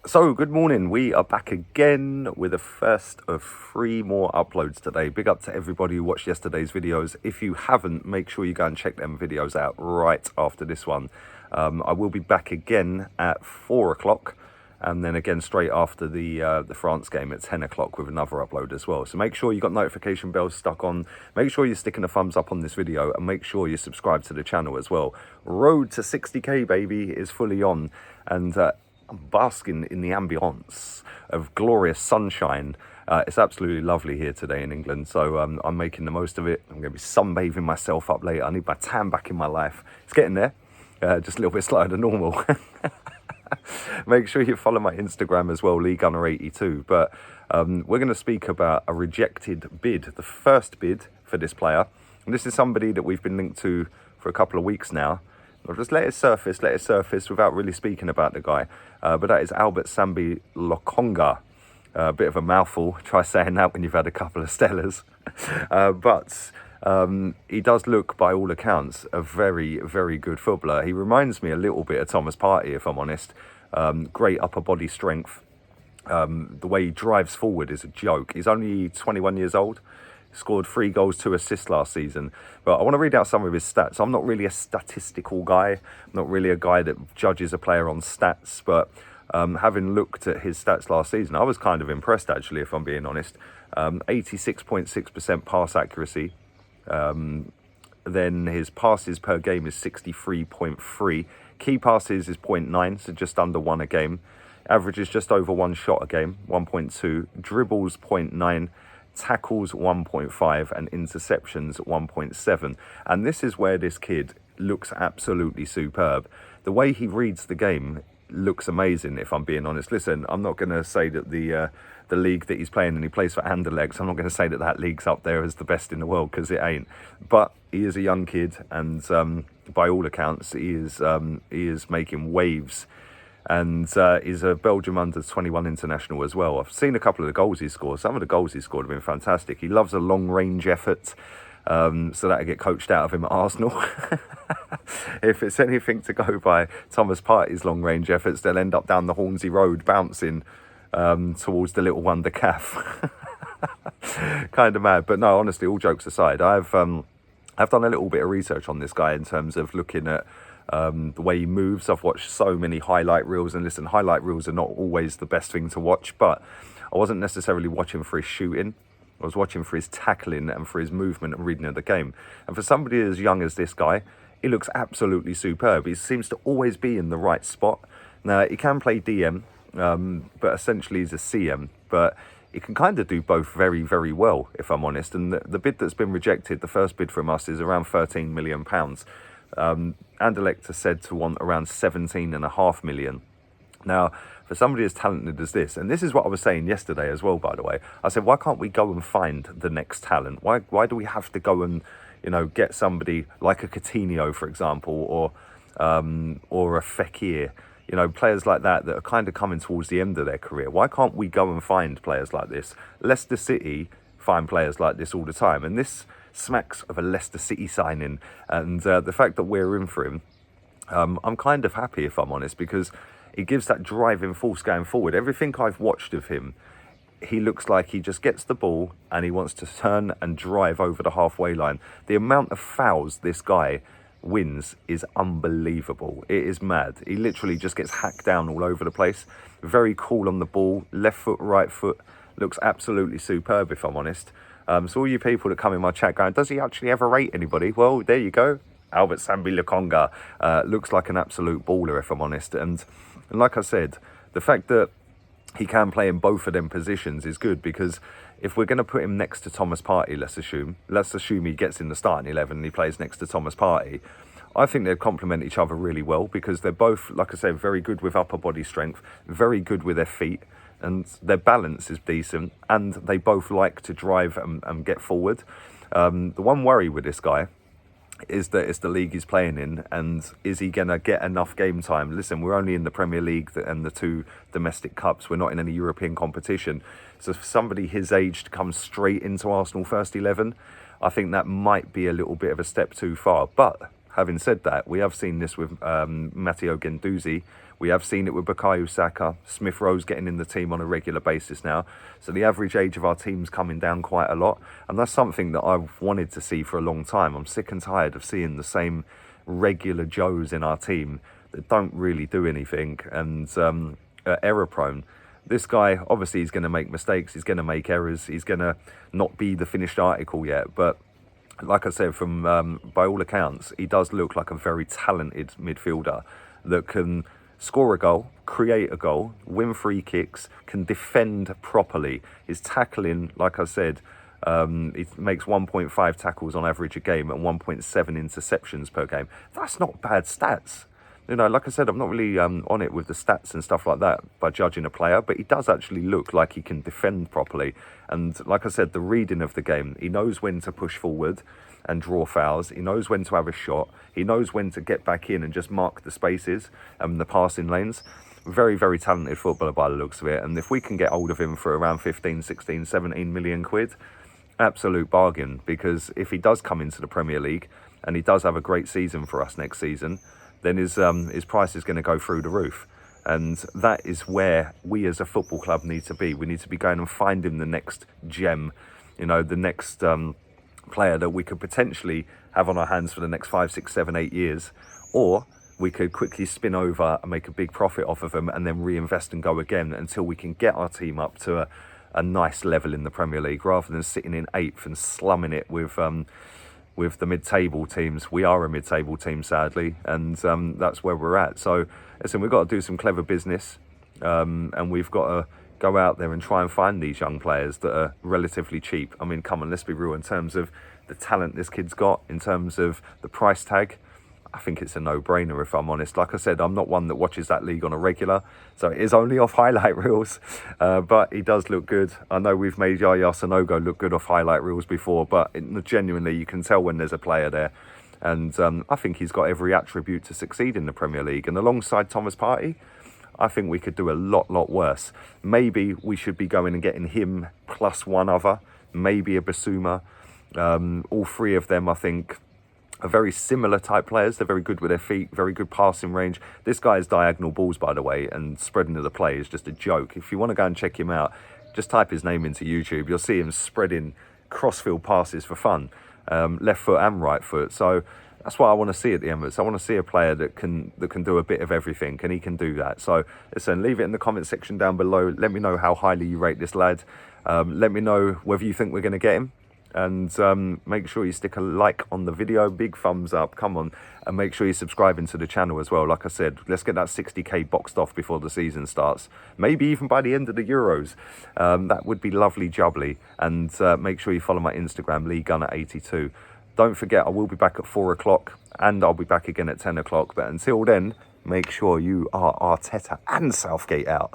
So, good morning. We are back again with the first of 3 more uploads today. Big up to everybody who watched yesterday's videos. If you haven't, make sure you go and check them videos out right after this one. I will be back again at 4 o'clock and then again straight after the France game at 10 o'clock with another upload as well. So make sure you got notification bells stuck on. Make sure you're sticking a thumbs up on this video and make sure you subscribe to the channel as well. Road to 60k, baby, is fully on. And I'm basking in the ambience of glorious sunshine. It's absolutely lovely here today in England, so I'm making the most of it. I'm going to be sunbathing myself up later. I need my tan back in my life. It's getting there, just a little bit slower than normal. Make sure you follow my Instagram as well, LeeGunner82. But we're going to speak about a rejected bid, the first bid for this player. And this is somebody that we've been linked to for a couple of weeks now. I'll just let it surface without really speaking about the guy. But that is Albert Sambi Lokonga. A bit of a mouthful. Try saying that when you've had a couple of Stellas. But he does look, by all accounts, a very, very good footballer. He reminds me a little bit of Thomas Partey, if I'm honest. Great upper body strength. The way he drives forward is a joke. He's only 21 years old. Scored 3 goals, 2 assists last season. But I want to read out some of his stats. I'm not really a statistical guy. I'm not really a guy that judges a player on stats. But having looked at his stats last season, I was kind of impressed, actually, if I'm being honest. 86.6% pass accuracy. Then his passes per game is 63.3. Key passes is 0.9, so just under 1 a game. Averages just over 1 shot a game, 1.2. Dribbles 0.9. Tackles 1.5 and interceptions 1.7. And this is where this kid looks absolutely superb. The way he reads the game looks amazing, if I'm being honest. Listen, I'm not going to say that the league that he's playing, and he plays for Anderlecht, I'm not going to say that that league's up there as the best in the world, because it ain't. But he is a young kid, and by all accounts, he is making waves. And he's a Belgium under-21 international as well. I've seen a couple of the goals he scored. Some of the goals he scored have been fantastic. He loves a long-range effort, so that'll get coached out of him at Arsenal. If it's anything to go by Thomas Partey's long-range efforts, they'll end up down the Hornsey Road bouncing towards the little wonder calf. Kind of mad. But no, honestly, all jokes aside, I've done a little bit of research on this guy in terms of looking at the way he moves. I've watched so many highlight reels, and listen, highlight reels are not always the best thing to watch, but I wasn't necessarily watching for his shooting. I was watching for his tackling and for his movement and reading of the game. And for somebody as young as this guy, he looks absolutely superb. He seems to always be in the right spot. Now, he can play DM, but essentially he's a CM, but he can kind of do both very, very well, if I'm honest. And the bid that's been rejected, the first bid from us, is around £13 million. Anderlecht are said to want around 17.5 million. Now, for somebody as talented as this, and this is what I was saying yesterday as well, by the way, I said, why can't we go and find the next talent? Why do we have to go and, get somebody like a Coutinho, for example, or a Fekir, players like that are kind of coming towards the end of their career? Why can't we go and find players like this? Leicester City find players like this all the time, and this smacks of a Leicester City signing. And the fact that we're in for him, I'm kind of happy, if I'm honest, because he gives that driving force going forward. Everything I've watched of him, he looks like he just gets the ball and he wants to turn and drive over the halfway line. The amount of fouls this guy wins is unbelievable. It is mad. He literally just gets hacked down all over the place. Very cool on the ball, left foot, right foot. Looks absolutely superb, if I'm honest. So all you people that come in my chat going, does he actually ever rate anybody? Well, there you go. Albert Sambi Lokonga looks like an absolute baller, if I'm honest. And like I said, the fact that he can play in both of them positions is good, because if we're going to put him next to Thomas Partey, let's assume he gets in the starting 11 and he plays next to Thomas Partey, I think they complement each other really well, because they're both, like I said, very good with upper body strength, very good with their feet, and their balance is decent, and they both like to drive and get forward. The one worry with this guy is that it's the league he's playing in, and is he going to get enough game time? Listen, we're only in the Premier League and the 2 domestic cups. We're not in any European competition. So for somebody his age to come straight into Arsenal first 11, I think that might be a little bit of a step too far. But having said that, we have seen this with Matteo Guendouzi, We have seen it with Bukayo Saka. Smith Rowe's getting in the team on a regular basis now. So the average age of our team's coming down quite a lot. And that's something that I've wanted to see for a long time. I'm sick and tired of seeing the same regular Joes in our team that don't really do anything and are error prone. This guy, obviously, he's going to make mistakes. He's going to make errors. He's going to not be the finished article yet. But like I said, from by all accounts, he does look like a very talented midfielder that can score a goal, create a goal, win free kicks, can defend properly. His tackling, like I said, he makes 1.5 tackles on average a game and 1.7 interceptions per game. That's not bad stats. You know, like I said, I'm not really on it with the stats and stuff like that by judging a player, but he does actually look like he can defend properly. And like I said, the reading of the game, he knows when to push forward and draw fouls. He knows when to have a shot. He knows when to get back in and just mark the spaces and the passing lanes. Very, very talented footballer by the looks of it. And if we can get hold of him for around 15, 16, 17 million quid, absolute bargain. Because if he does come into the Premier League and he does have a great season for us next season, then his price is going to go through the roof. And that is where we as a football club need to be. We need to be going and finding the next gem, you know, the next player that we could potentially have on our hands for the next 5, 6, 7, 8 years. Or we could quickly spin over and make a big profit off of them and then reinvest and go again until we can get our team up to a nice level in the Premier League, rather than sitting in 8th and slumming it with the mid-table teams. We are a mid-table team, sadly, and that's where we're at. So, listen, we've got to do some clever business, and we've got to go out there and try and find these young players that are relatively cheap. I mean, come on, let's be real. In terms of the talent this kid's got, in terms of the price tag, I think it's a no-brainer, if I'm honest. Like I said, I'm not one that watches that league on a regular, so it is only off highlight reels, but he does look good. I know we've made Yaya Sanogo look good off highlight reels before, but genuinely, you can tell when there's a player there. And I think he's got every attribute to succeed in the Premier League. And alongside Thomas Partey, I think we could do a lot worse. Maybe we should be going and getting him plus one other, maybe a Basuma. All three of them, I think, are very similar type players. They're very good with their feet, very good passing range. This guy's diagonal balls, by the way, and spreading of the play is just a joke. If you want to go and check him out, just type his name into YouTube. You'll see him spreading crossfield passes for fun, left foot and right foot. So that's what I want to see at the Emirates. I want to see a player that can do a bit of everything, and he can do that. So listen, leave it in the comment section down below. Let me know how highly you rate this lad. Let me know whether you think we're going to get him. And make sure you stick a like on the video, big thumbs up, come on, and make sure you're subscribing to the channel as well. Like I said, let's get that 60k boxed off before the season starts, maybe even by the end of the Euros. That would be lovely jubbly. And make sure you follow my Instagram, LeeGunner82. Don't forget, I will be back at 4 o'clock and I'll be back again at 10 o'clock, but until then, make sure you are Arteta and Southgate out.